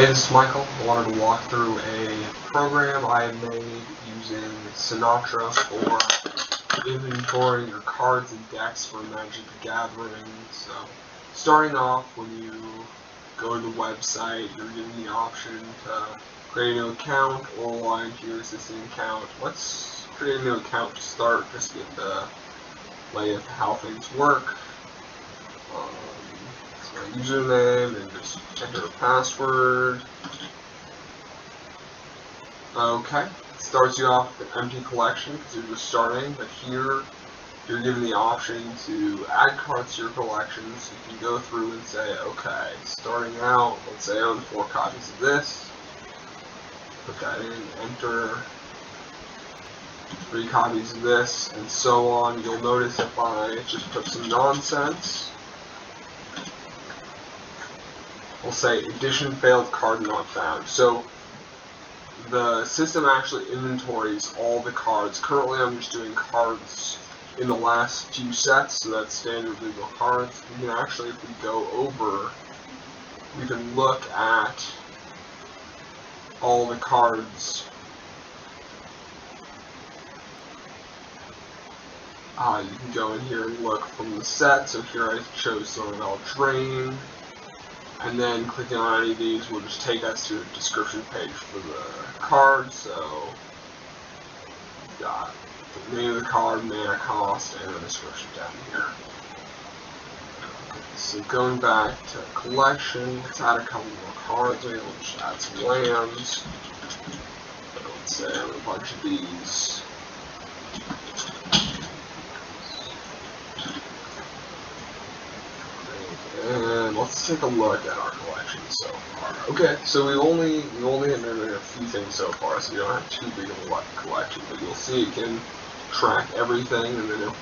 Hey, this is Michael. I wanted to walk through a program I had made using Sinatra for inventorying your cards and decks for Magic the Gathering. So, starting off, when you go to the website, you're given the option to create a new account or log into your existing account. Let's create a new account to start, just get the lay of how things work. Username and just enter a password. Okay, starts you off with an empty collection because you're just starting, but here you're given the option to add cards to your collection, so you can go through and say, okay, starting out, let's say I own 4 copies of this, put that in, enter 3 copies of this, and so on. You'll notice if I just put some nonsense, we'll say edition failed, card not found. So the system actually inventories all the cards. Currently I'm just doing cards in the last few sets, so that's standard legal cards. We can actually, if we go over, we can look at all the cards. You can go in here and look from the set. So here I chose Sonar Drain. And then clicking on any of these will just take us to the description page for the card. So we've got the name of the card, mana cost, and the description down here. So going back to collection, let's add a couple more cards. Maybe we'll just add some lands. Let's say a bunch of these. And let's take a look at our collection so far. Okay, so we only entered a few things so far, so we don't have too big of a collection, but you'll see it can track everything, and then if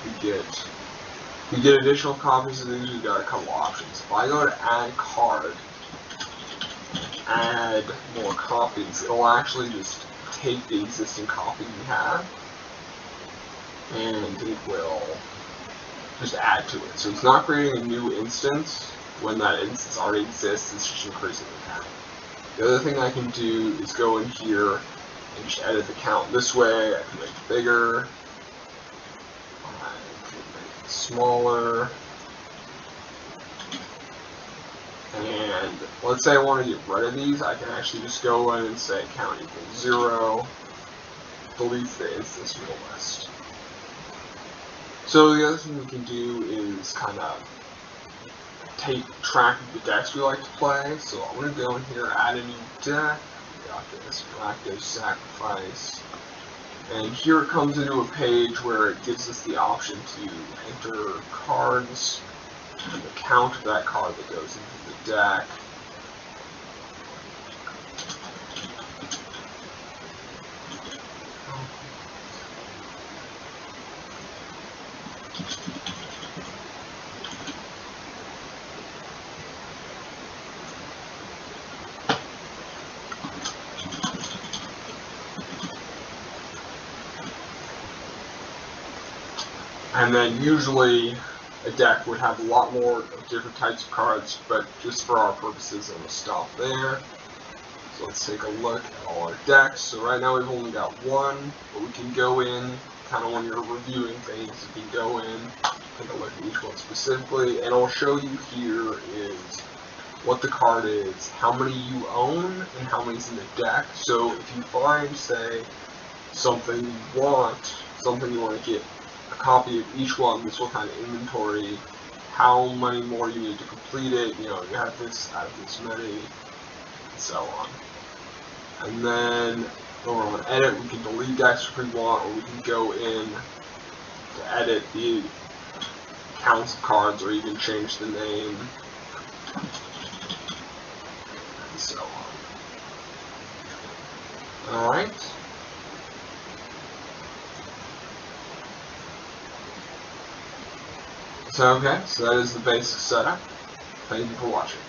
we get additional copies of these, we've got a couple options. If I go to add card, add more copies, it'll actually just take the existing copy we have, and it will just add to it. So it's not creating a new instance when that instance already exists, it's just increasing the count. The other thing I can do is go in here and just edit the count this way. I can make it bigger, I can make it smaller, and let's say I want to get rid of these, I can actually just go in and say count equals 0, delete the instance from the list. So the other thing we can do is kind of take track of the decks we like to play. So I'm going to go in here, add a new deck. We got this Galactic Sacrifice. And here it comes into a page where it gives us the option to enter cards and the count of that card that goes into the deck. And then usually a deck would have a lot more of different types of cards, but just for our purposes, I'm going to stop there. So let's take a look at all our decks. So right now we've only got one, but we can go in, kind of when you're reviewing things, you can go in, take a look at each one specifically, and I'll show you here is what the card is, how many you own, and how many's in the deck. So if you find, say, something you want to get a copy of each one, this will kind of inventory how many more you need to complete it. You know, you have this out of this many, and so on. And then over on edit, we can delete decks if we want, or we can go in to edit the counts of cards, or even change the name, and so on. Alright. So okay, so that is the basic setup. Thank you for watching.